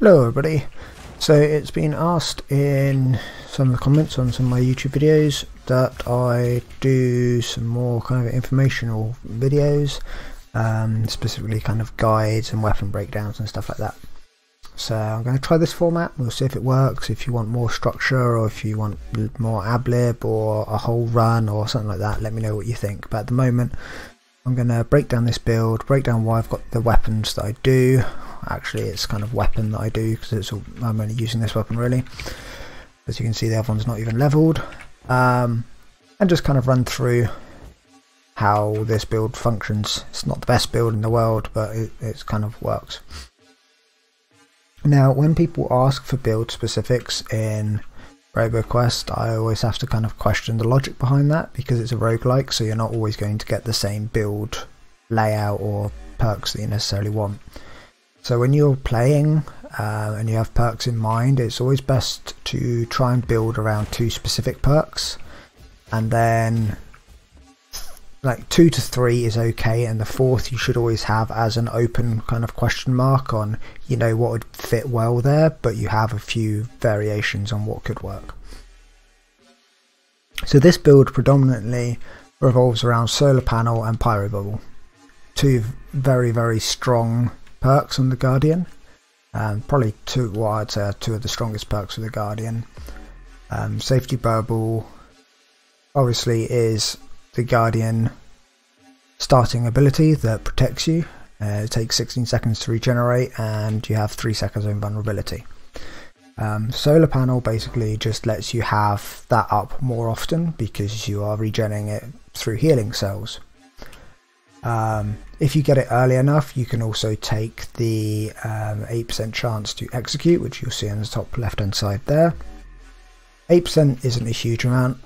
Hello everybody. So it's been asked in some of the comments on some of my YouTube videos that I do some more kind of informational videos, specifically kind of guides and weapon breakdowns and stuff like that. So I'm going to try this format, we'll see if it works. If you want more structure, or if you want more ad-lib or a whole run or something like that, let me know what you think. But at the moment I'm going to break down this build, break down why I've got the weapons that I do. Actually it's kind of weapon that I do because I'm only using this weapon really. As you can see, the other one's not even leveled, and just kind of run through how this build functions. It's not the best build in the world, but it kind of works. Now when people ask for build specifics in Roboquest, I always have to kind of question the logic behind that, because it's a roguelike, so you're not always going to get the same build layout or perks that you necessarily want. So when you're playing and you have perks in mind, it's always best to try and build around 2 specific perks, and then like 2 to 3 is okay, and the 4th you should always have as an open kind of question mark on, you know, what would fit well there, but you have a few variations on what could work. So this build predominantly revolves around solar panel and pyro bubble, 2 very strong perks on the Guardian. Probably I'd say are 2 of the strongest perks of the Guardian. Safety bubble obviously is the Guardian starting ability that protects you. It takes 16 seconds to regenerate, and you have 3 seconds of invulnerability. Solar panel basically just lets you have that up more often because you are regenerating it through healing cells. If you get it early enough, you can also take the 8% chance to execute, which you'll see on the top left hand side there. 8% isn't a huge amount.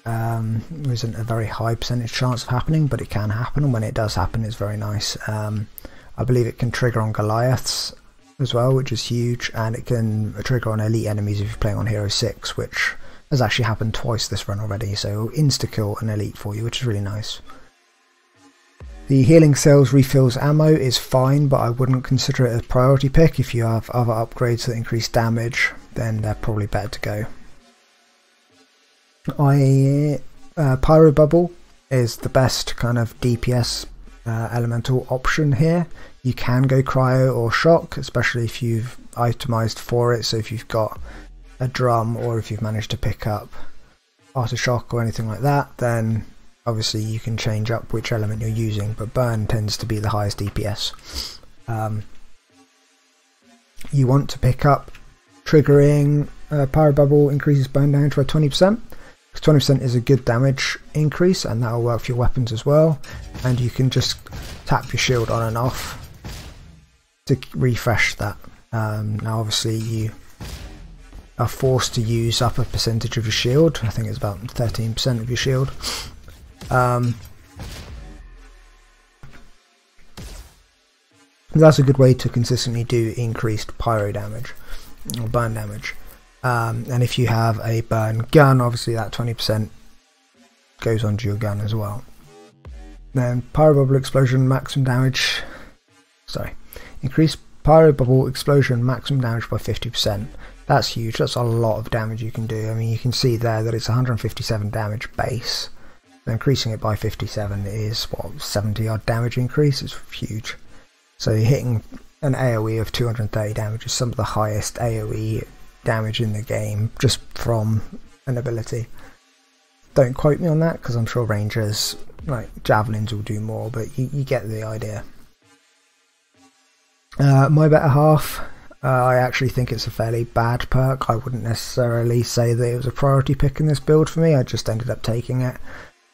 There isn't a very high percentage chance of happening, but it can happen, and when it does happen it's very nice. I believe it can trigger on Goliaths as well, which is huge, and it can trigger on elite enemies if you're playing on Hero 6, which has actually happened twice this run already, so it'll insta-kill an elite for you, which is really nice. The healing cells refills ammo is fine, but I wouldn't consider it a priority pick. If you have other upgrades that increase damage, then they're probably better to go. Pyro bubble is the best kind of DPS elemental option here. You can go cryo or shock, especially if you've itemized for it. So if you've got a drum, or if you've managed to pick up aftershock or anything like that, then obviously you can change up which element you're using, but burn tends to be the highest DPS. You want to pick up triggering pyro bubble increases burn damage by 20%. 20% is a good damage increase, and that will work for your weapons as well, and you can just tap your shield on and off to refresh that. Now obviously you are forced to use up a percentage of your shield. I think it's about 13% of your shield. That's a good way to consistently do increased pyro damage or burn damage. And if you have a burn gun, obviously that 20% goes onto your gun as well. Then pyro bubble explosion maximum damage, increase pyro bubble explosion maximum damage by 50%. That's huge. That's a lot of damage you can do. I mean, you can see there that it's 157 damage base. So increasing it by 57 is what, 70 odd damage increase. It's huge. So you're hitting an AoE of 230 damage is some of the highest AoE damage in the game just from an ability. Don't quote me on that, because I'm sure rangers like javelins will do more, but you get the idea. My better half, I actually think it's a fairly bad perk. I wouldn't necessarily say that it was a priority pick in this build for me. I just ended up taking it.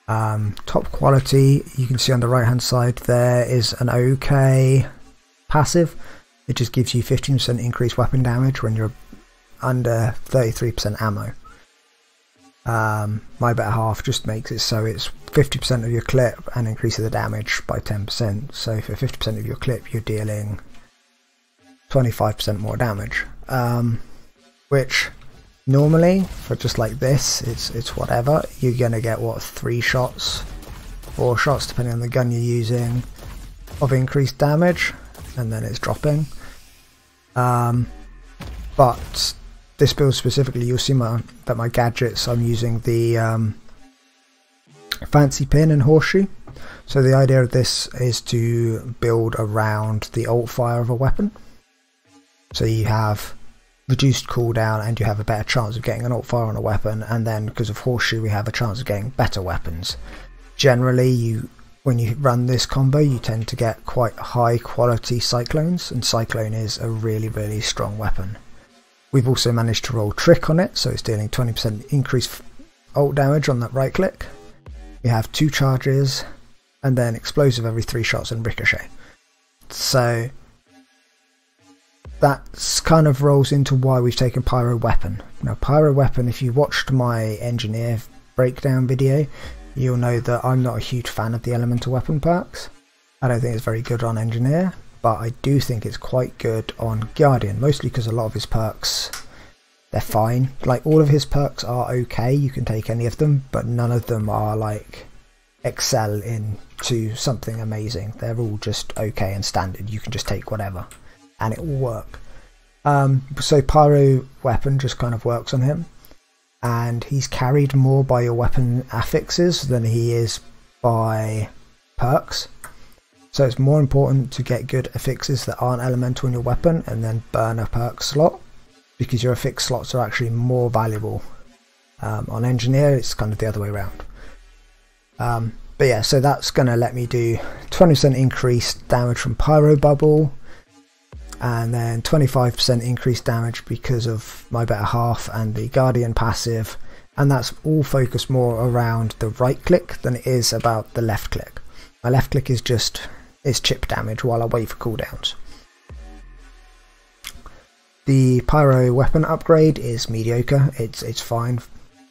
Top quality, you can see on the right hand side there is an okay passive. It just gives you 15% increased weapon damage when you're under 33% ammo. My better half just makes it so it's 50% of your clip and increases the damage by 10%. So for 50% of your clip you're dealing 25% more damage, which normally for just like this it's whatever. You're gonna get what, 3 shots, 4 shots depending on the gun you're using of increased damage, and then it's dropping. but this build specifically, you'll see that my gadgets, I'm using the fancy pin and horseshoe. So the idea of this is to build around the alt fire of a weapon. So you have reduced cooldown and you have a better chance of getting an alt fire on a weapon, and then because of horseshoe we have a chance of getting better weapons. Generally when you run this combo you tend to get quite high quality cyclones, and cyclone is a really strong weapon. We've also managed to roll trick on it, so it's dealing 20% increased ult damage on that right click. We have 2 charges and then explosive every 3 shots and ricochet. So that kind of rolls into why we've taken Pyro Weapon. Now Pyro Weapon, if you watched my engineer breakdown video, you'll know that I'm not a huge fan of the elemental weapon perks. I don't think it's very good on engineer, but I do think it's quite good on Guardian, mostly because a lot of his perks, they're fine. Like, all of his perks are okay, you can take any of them, but none of them are like excel into something amazing. They're all just okay and standard, you can just take whatever and it will work. So Pyro Weapon just kind of works on him, and he's carried more by your weapon affixes than he is by perks. So it's more important to get good affixes that aren't elemental in your weapon and then burn a perk slot, because your affix slots are actually more valuable. On engineer it's kind of the other way around. But yeah, so that's going to let me do 20% increased damage from Pyro Bubble, and then 25% increased damage because of my better half and the Guardian passive, and that's all focused more around the right click than it is about the left click. My left click is just chip damage while I wait for cooldowns. The Pyro Weapon upgrade is mediocre, it's fine.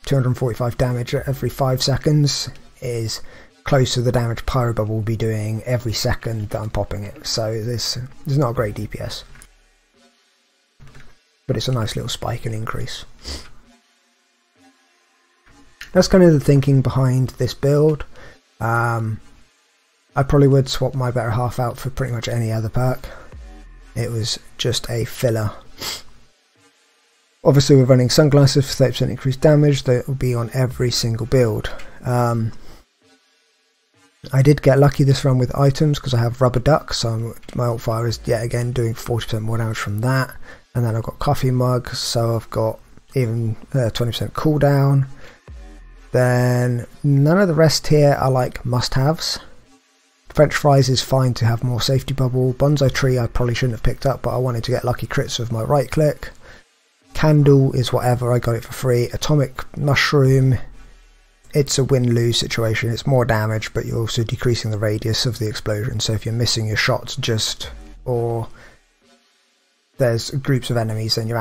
245 damage every 5 seconds is close to the damage Pyro Bubble will be doing every second that I'm popping it, so this is not a great DPS, but it's a nice little spike and increase. That's kind of the thinking behind this build. I probably would swap my better half out for pretty much any other perk. It was just a filler. Obviously we're running sunglasses for 30% increased damage, that will be on every single build. I did get lucky this run with items because I have rubber duck, so my alt fire is yet again doing 40% more damage from that. And then I've got coffee mug, so I've got even 20% cooldown. Then none of the rest here are like must-haves. French fries is fine to have more safety bubble. Bonsai tree I probably shouldn't have picked up, but I wanted to get lucky crits with my right click. Candle is whatever, I got it for free. Atomic mushroom, it's a win-lose situation. It's more damage, but you're also decreasing the radius of the explosion, so if you're missing your shots or there's groups of enemies, then you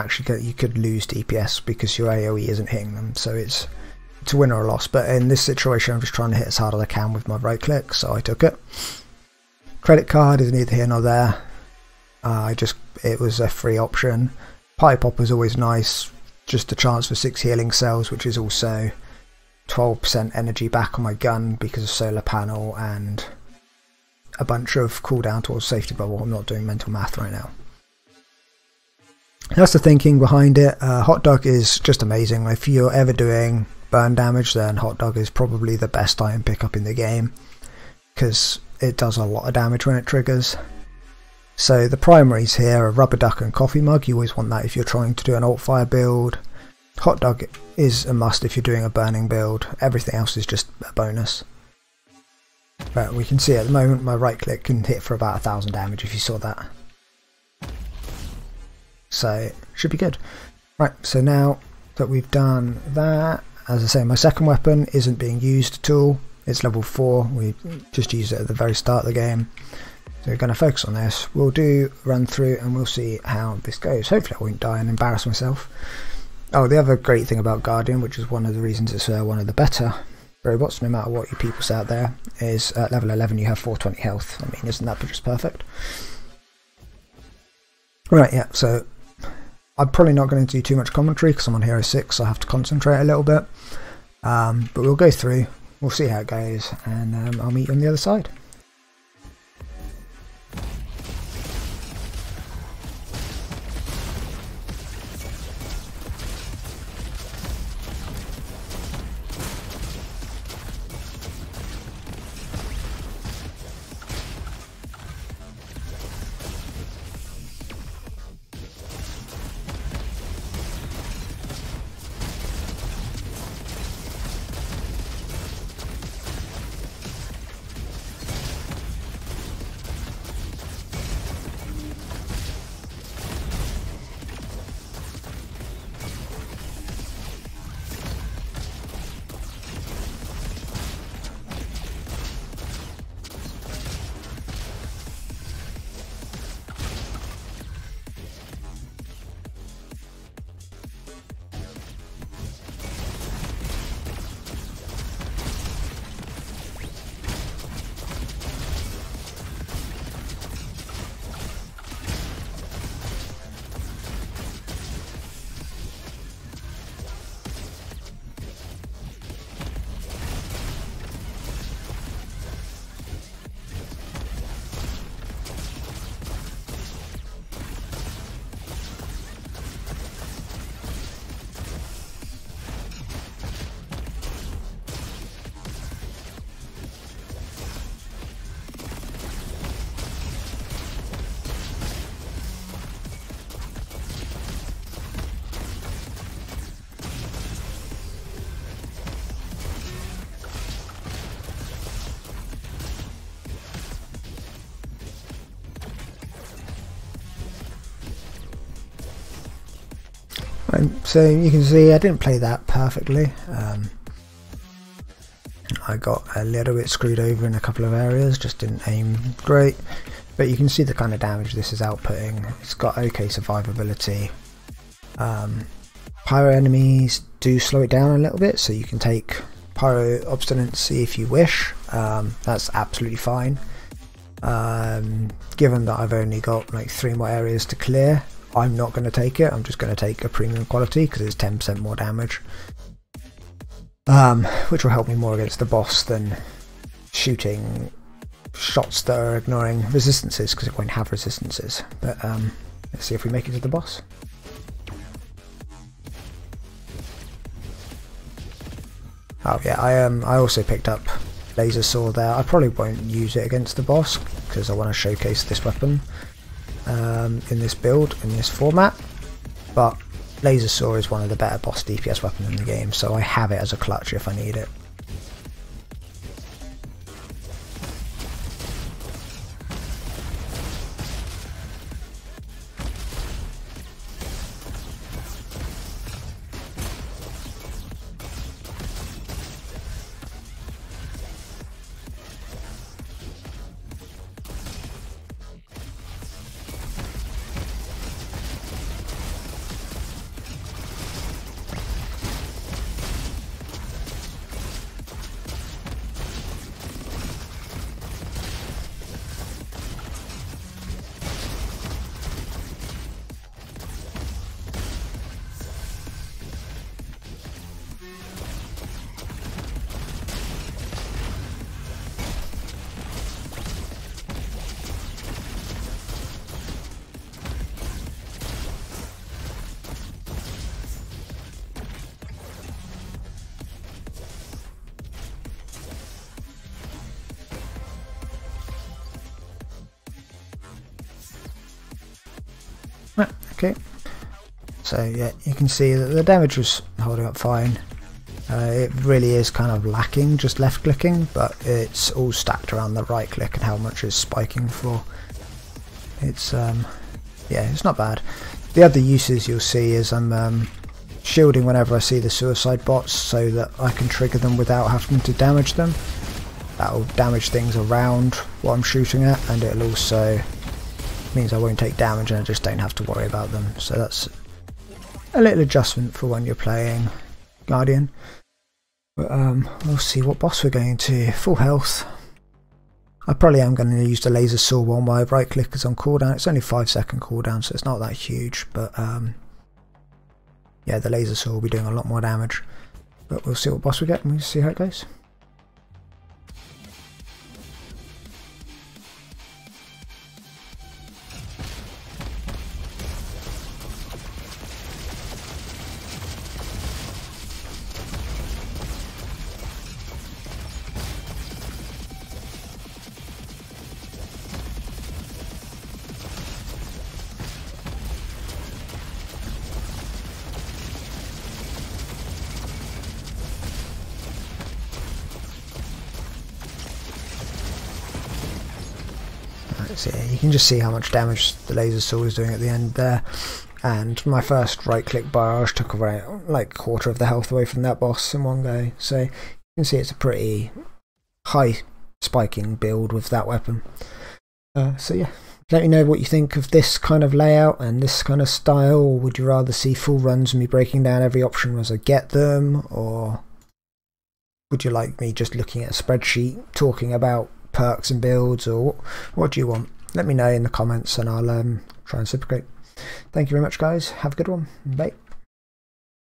could lose DPS because your AoE isn't hitting them, so it's a win or a loss. But in this situation I'm just trying to hit as hard as I can with my right click, so I took it. Credit card is neither here nor there. It was a free option. Pipe Pop is always nice, just a chance for 6 healing cells, which is also 12% energy back on my gun because of solar panel and a bunch of cooldown towards safety bubble. I'm not doing mental math right now. That's the thinking behind it. Hot Dog is just amazing. If you're ever doing burn damage, then Hot Dog is probably the best item pickup in the game because it does a lot of damage when it triggers. So the primaries here are Rubber Duck and Coffee Mug. You always want that if you're trying to do an alt fire build. Hot Dog is a must if you're doing a burning build. Everything else is just a bonus. But we can see at the moment my right click can hit for about 1000 damage if you saw that. So it should be good. Right, so now that we've done that, as I say, my second weapon isn't being used at all. It's level 4, we just used it at the very start of the game. So we're going to focus on this. We'll do run through and we'll see how this goes. Hopefully I won't die and embarrass myself. Oh, the other great thing about Guardian, which is one of the reasons it's one of the better robots, no matter what you people say out there, is at level 11 you have 420 health. I mean, isn't that just perfect? Right, yeah, so I'm probably not going to do too much commentary because I'm on Hero 6, so I have to concentrate a little bit. But we'll go through, we'll see how it goes, and I'll meet you on the other side. So you can see I didn't play that perfectly. I got a little bit screwed over in a couple of areas, just didn't aim great, but you can see the kind of damage this is outputting. It's got okay survivability. Pyro enemies do slow it down a little bit, so you can take Pyro Obstinacy if you wish. That's absolutely fine. Given that I've only got like 3 more areas to clear, I'm not going to take it. I'm just going to take a premium quality because it's 10% more damage, which will help me more against the boss than shooting shots that are ignoring resistances, because it won't have resistances. But let's see if we make it to the boss. Oh yeah, I also picked up laser saw there. I probably won't use it against the boss because I want to showcase this weapon in this build, in this format, but laser saw is one of the better boss DPS weapons in the game, so I have it as a clutch if I need it. Okay, so yeah, you can see that the damage was holding up fine. It really is kind of lacking just left clicking, but it's all stacked around the right click and how much it's spiking for. It's yeah, it's not bad. The other uses you'll see is I'm shielding whenever I see the suicide bots so that I can trigger them without having to damage them. That'll damage things around what I'm shooting at, and it'll also means I won't take damage and I just don't have to worry about them. So that's a little adjustment for when you're playing Guardian. But we'll see what boss we're going to. Full health. I probably am going to use the laser saw while my right click is on cooldown. It's only 5-second cooldown, so it's not that huge, but yeah, the laser saw will be doing a lot more damage. But we'll see what boss we get and we'll see how it goes. So yeah, you can just see how much damage the laser saw is doing at the end there, and my first right click barrage took away like a quarter of the health away from that boss in one go, so you can see it's a pretty high spiking build with that weapon. So yeah, let me know what you think of this kind of layout and this kind of style, or would you rather see full runs and me breaking down every option as I get them, or would you like me just looking at a spreadsheet talking about perks and builds, or what do you want? Let me know in the comments and I'll try and reciprocate. Thank you very much guys, have a good one, bye.